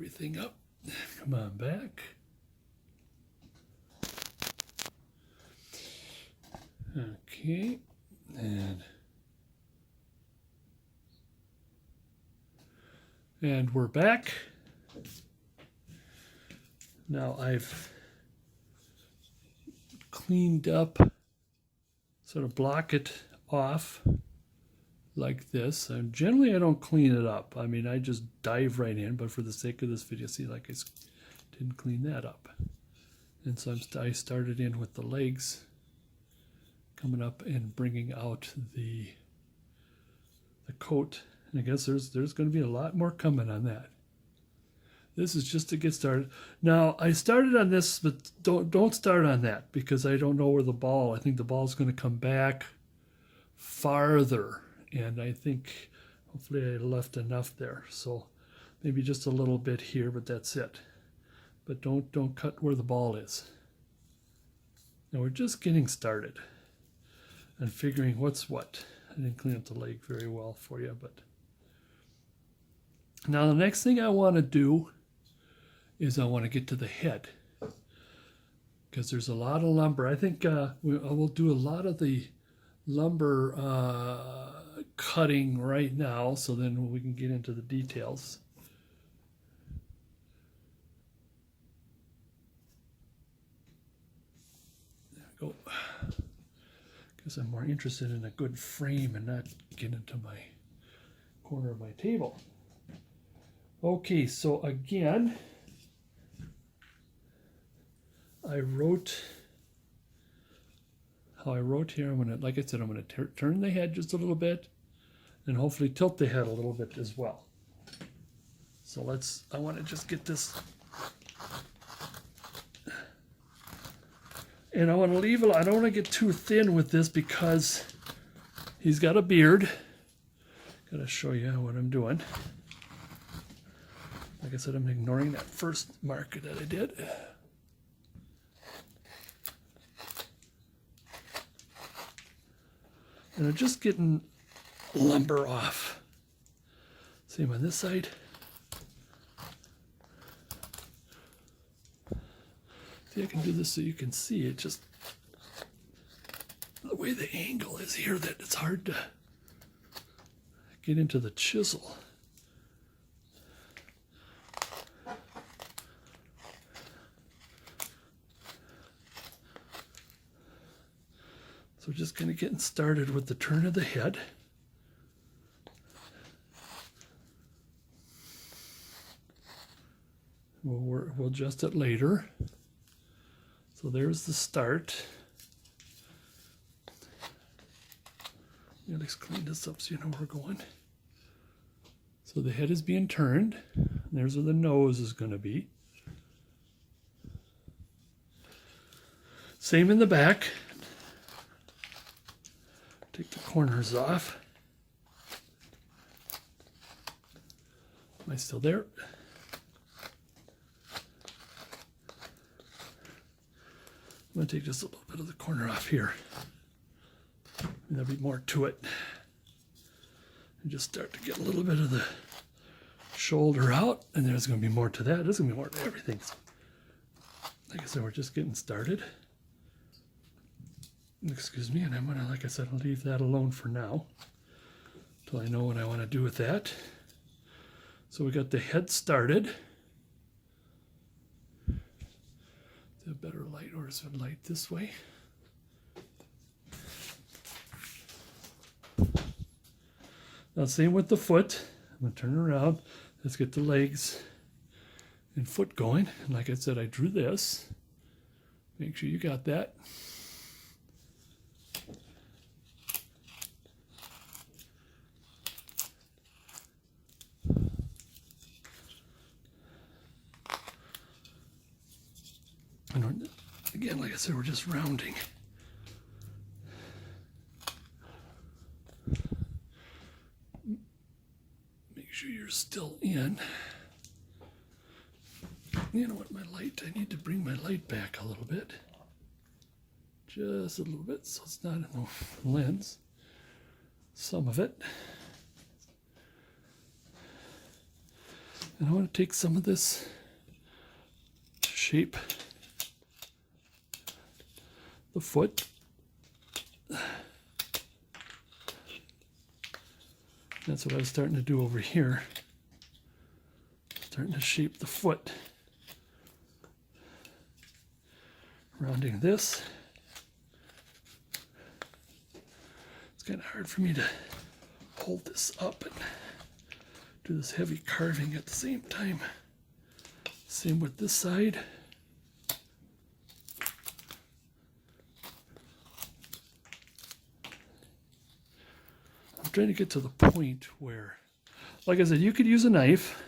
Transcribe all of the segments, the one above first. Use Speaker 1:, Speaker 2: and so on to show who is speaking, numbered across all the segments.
Speaker 1: everything up. Come on back. Okay, and we're back. Now I've cleaned up, sort of block it off like this. And generally I don't clean it up. I mean, I just dive right in, but for the sake of this video, see, like I didn't clean that up. And so I started in with the legs coming up and bringing out the coat. And I guess there's going to be a lot more coming on that. This is just to get started. Now, I started on this, but don't start on that because I don't know where I think the ball's going to come back farther. And I think hopefully I left enough there. So maybe just a little bit here, but that's it. But don't cut where the ball is. Now we're just getting started and figuring what's what. I didn't clean up the leg very well for you, but now the next thing I want to do is I want to get to the head because there's a lot of lumber. I think I will do a lot of the lumber cutting right now, so then we can get into the details. There we go. Because I'm more interested in a good frame and not get into my corner of my table. Okay, so again, I wrote how I wrote here. I'm gonna, like I said, I'm gonna turn the head just a little bit, and hopefully tilt the head a little bit as well. So I want to just get this, and I want to leave I don't want to get too thin with this because he's got a beard. Gotta show you what I'm doing. Like I said, I'm ignoring that first mark that I did. And I'm just getting lumber off. Same on this side. See, I can do this so you can see it. Just the way the angle is here that it's hard to get into the chisel. So just kind of getting started with the turn of the head. We'll adjust it later. So there's the start. Let's clean this up so you know where we're going. So the head is being turned. And there's where the nose is going to be. Same in the back. Take the corners off. Am I still there? I'm going to take just a little bit of the corner off here. There'll be more to it. And just start to get a little bit of the shoulder out, and there's going to be more to that. There's going to be more to everything. So, like I said, we're just getting started. Excuse me, and I'm going to, like I said, I'll leave that alone for now until I know what I want to do with that. So we got the head started. Is there a better light, or is it light this way? Now same with the foot. I'm going to turn around. Let's get the legs and foot going. And like I said, I drew this. Make sure you got that. And again, like I said, we're just rounding. Make sure you're still in. You know what, I need to bring my light back a little bit. Just a little bit, so it's not in the lens. Some of it. And I want to take some of this to shape the foot. That's what I was starting to do over here. Starting to shape the foot. Rounding this. It's kind of hard for me to hold this up and do this heavy carving at the same time. Same with this side. I'm trying to get to the point where, like I said, you could use a knife.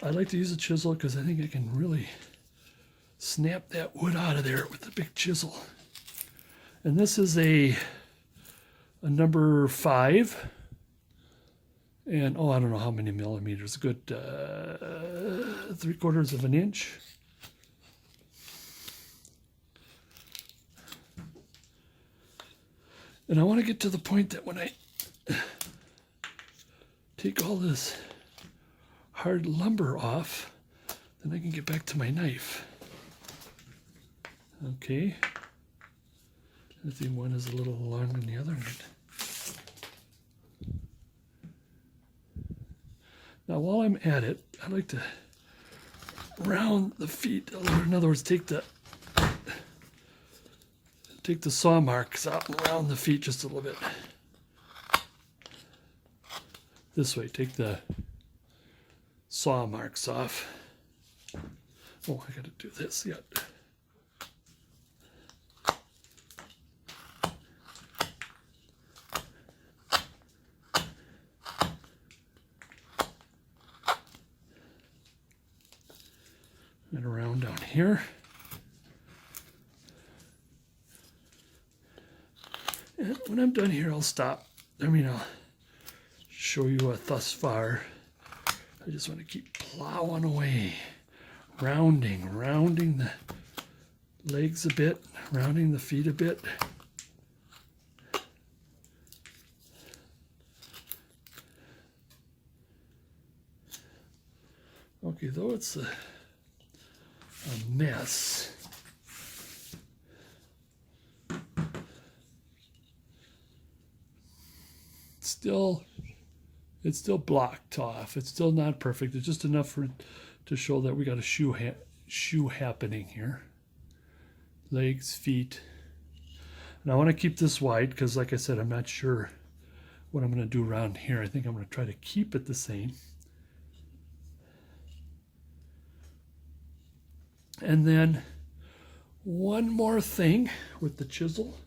Speaker 1: I like to use a chisel because I think I can really snap that wood out of there with the big chisel. And this is a number 5. And, oh, I don't know how many millimeters. A good 3/4 of an inch. And I want to get to the point that when I take all this hard lumber off, then I can get back to my knife. Okay. I think one is a little longer than the other one. Now, while I'm at it, I like to round the feet a little. In other words, take the saw marks out and round the feet just a little bit. This way, take the saw marks off. Oh, I gotta do this yet. And around down here. And when I'm done here, I'll stop. I'll show you thus far. I just want to keep plowing away, rounding the legs a bit, rounding the feet a bit. Okay, though it's a mess, it's still blocked off. It's still not perfect. It's just enough to show that we got a shoe happening here. Legs, feet. And I want to keep this wide because, like I said, I'm not sure what I'm going to do around here. I think I'm going to try to keep it the same. And then one more thing with the chisel,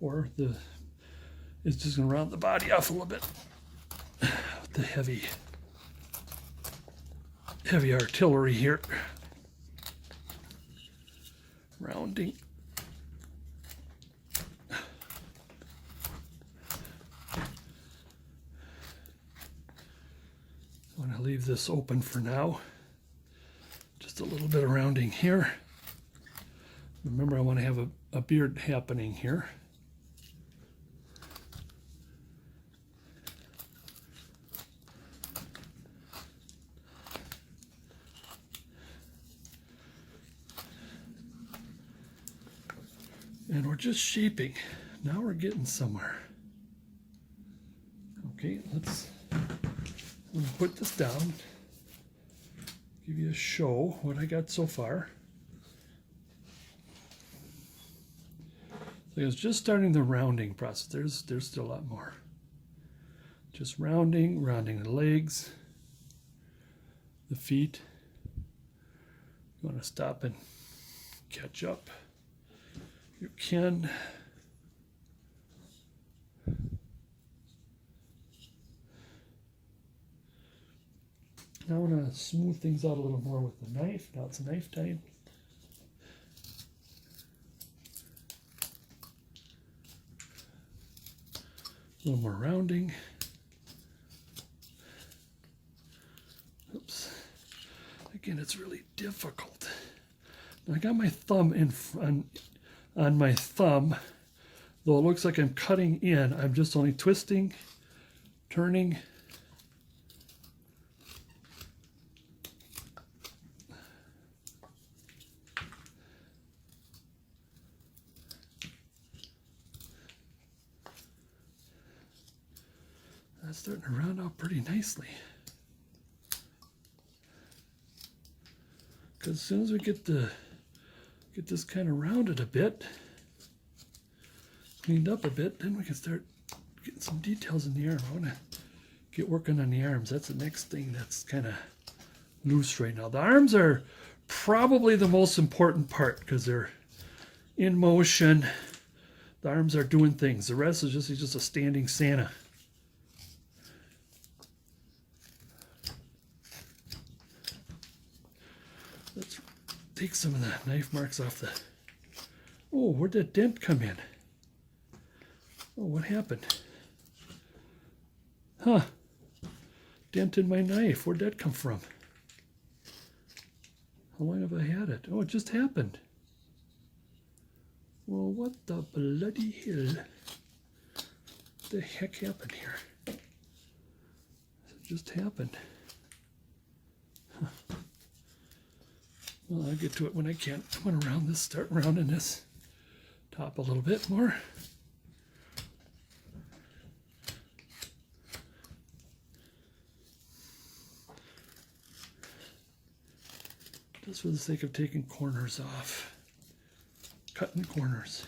Speaker 1: it's just going to round the body off a little bit. The heavy artillery here. Rounding. I want to leave this open for now. Just a little bit of rounding here. Remember, I want to have a beard happening here. And we're just shaping. Now we're getting somewhere. Okay, I'm going to put this down. Give you a show what I got so far. So I was just starting the rounding process. There's still a lot more. Just rounding the legs, the feet. You want to stop and catch up. You can. Now I want to smooth things out a little more with the knife. Now it's knife time. A little more rounding. Oops. Again, it's really difficult. Now I got my thumb on my thumb. Though it looks like I'm cutting in, I'm just only twisting, turning. That's starting to round out pretty nicely. Because as soon as we get this kind of rounded a bit, cleaned up a bit, then we can start getting some details in the arm. I want to get working on the arms. That's the next thing that's kind of loose right now. The arms are probably the most important part because they're in motion. The arms are doing things. The rest is just a standing Santa. Let's take some of the knife marks off the... Oh, where'd that dent come in? Oh, what happened? Huh. Dent in my knife. Where'd that come from? How long have I had it? Oh, it just happened. Well, what the bloody hell? What the heck happened here? It just happened. Huh. Well, I'll get to it when I can. I'm going to round this, start rounding this top a little bit more. Just for the sake of taking corners off. Cutting corners.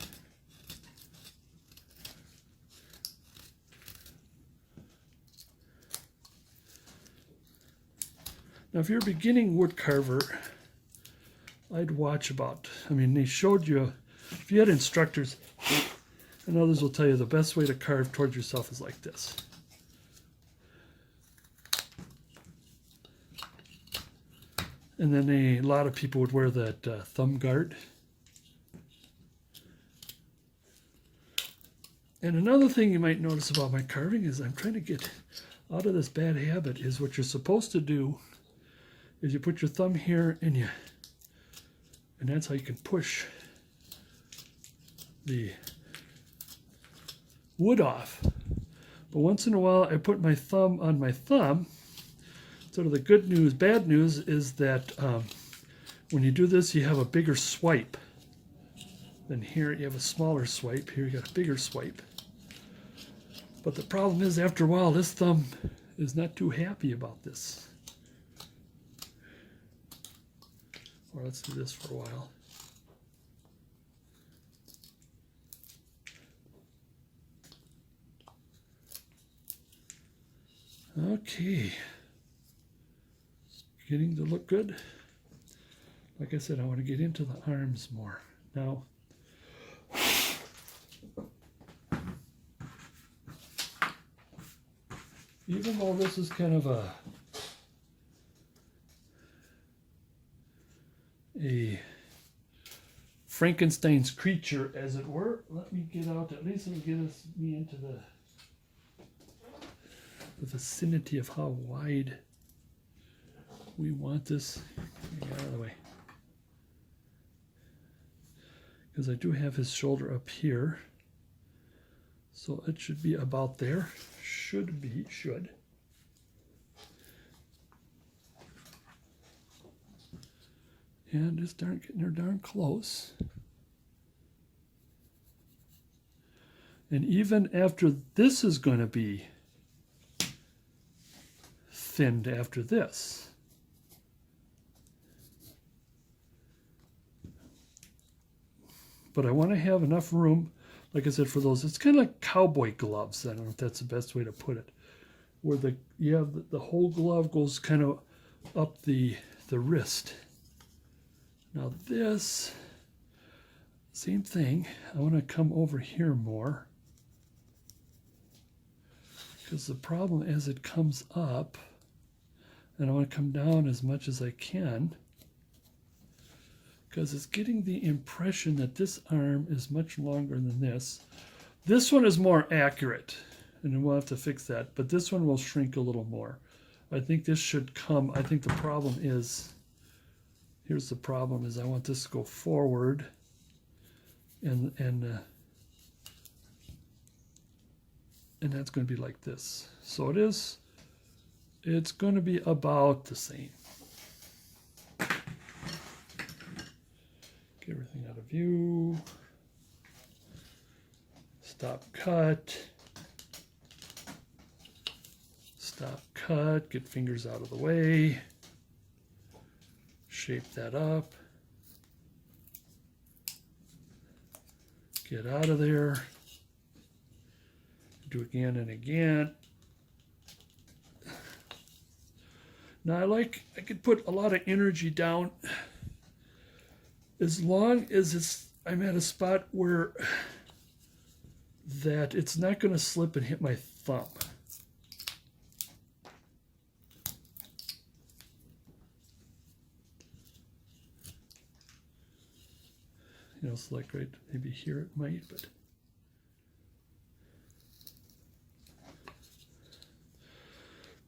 Speaker 1: Now if you're a beginning wood carver, I'd watch about, they showed you, if you had instructors, and others will tell you the best way to carve towards yourself is like this. And then a lot of people would wear that thumb guard. And another thing you might notice about my carving is I'm trying to get out of this bad habit is what you're supposed to do is you put your thumb here and that's how you can push the wood off. But once in a while I put my thumb on my thumb. Sort of the good news, bad news is that when you do this, you have a bigger swipe. Then here you have a smaller swipe. Here you got a bigger swipe. But the problem is, after a while, this thumb is not too happy about this. Or let's do this for a while. Okay. Getting to look good. Like I said, I want to get into the arms more. Now, even though this is kind of a Frankenstein's creature, as it were, let me get out, at least it'll get me into the vicinity of how wide we want this. Get out of the way. Because I do have his shoulder up here. So it should be about there. Should. And just getting her darn close. And even after this is going to be thinned after this. But I want to have enough room, like I said, for those. It's kind of like cowboy gloves. I don't know if that's the best way to put it. Where the whole glove goes kind of up the wrist. Now this, same thing. I want to come over here more. Because the problem as it comes up, and I want to come down as much as I can, because it's getting the impression that this arm is much longer than this. This one is more accurate, and we'll have to fix that, but this one will shrink a little more. I think this should come, I think the problem is, here's the problem, is I want this to go forward, and that's going to be like this. So it's going to be about the same. Get everything out of view. Stop cut. cut, get fingers out of the way, shape that up, get out of there, do again and again. Now I could put a lot of energy down as long as I'm at a spot where that it's not going to slip and hit my thumb. You know, it's like right maybe here it might, but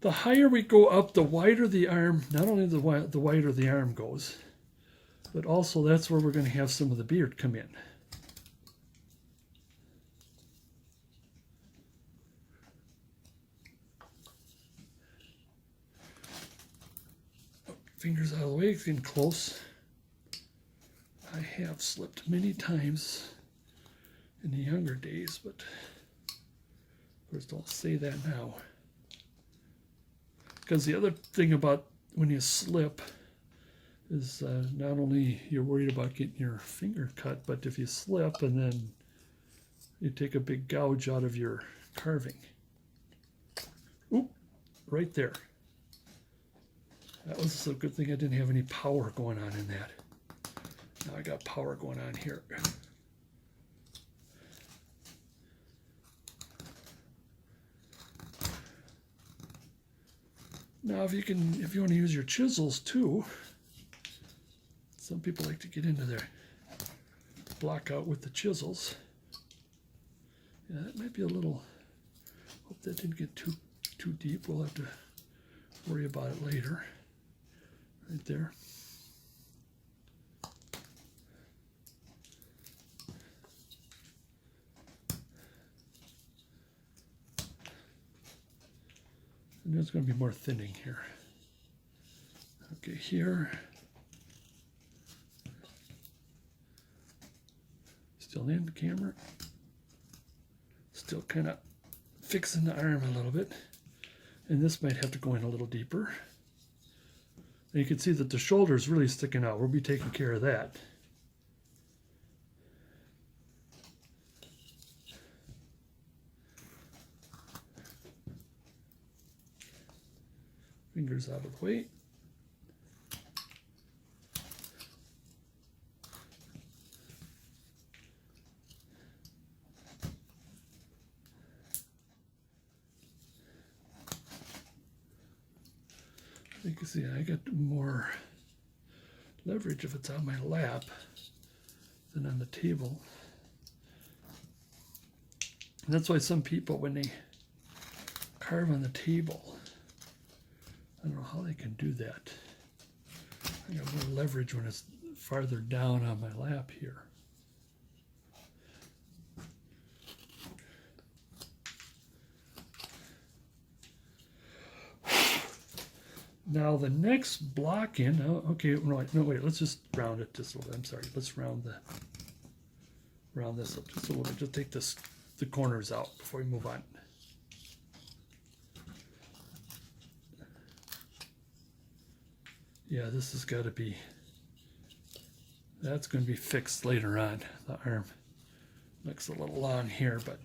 Speaker 1: the higher we go up, the wider the arm, not only the wider the arm goes, but also that's where we're going to have some of the beard come in. Fingers out of the way, it's getting close. I have slipped many times in the younger days, but of course don't say that now. Because the other thing about when you slip is not only you're worried about getting your finger cut, but if you slip and then you take a big gouge out of your carving. Oop, right there. That was a good thing I didn't have any power going on in that. Now I got power going on here. Now if you want to use your chisels too, some people like to get into their block out with the chisels. Yeah, that might be a little, hope that didn't get too deep. We'll have to worry about it later. Right there. And there's going to be more thinning here. Okay, here. Still in the camera. Still kind of fixing the arm a little bit. And this might have to go in a little deeper. And you can see that the shoulder is really sticking out. We'll be taking care of that. Fingers out of the way. You can see I got more leverage if it's on my lap than on the table. And that's why some people, when they carve on the table, I don't know how they can do that. I got more leverage when it's farther down on my lap here. Now the next block in, oh, okay, no wait, let's just round it just a little bit. I'm sorry, let's round this up just a little bit. Just take the corners out before we move on. Yeah, this has got to be, that's going to be fixed later on. The arm looks a little long here, but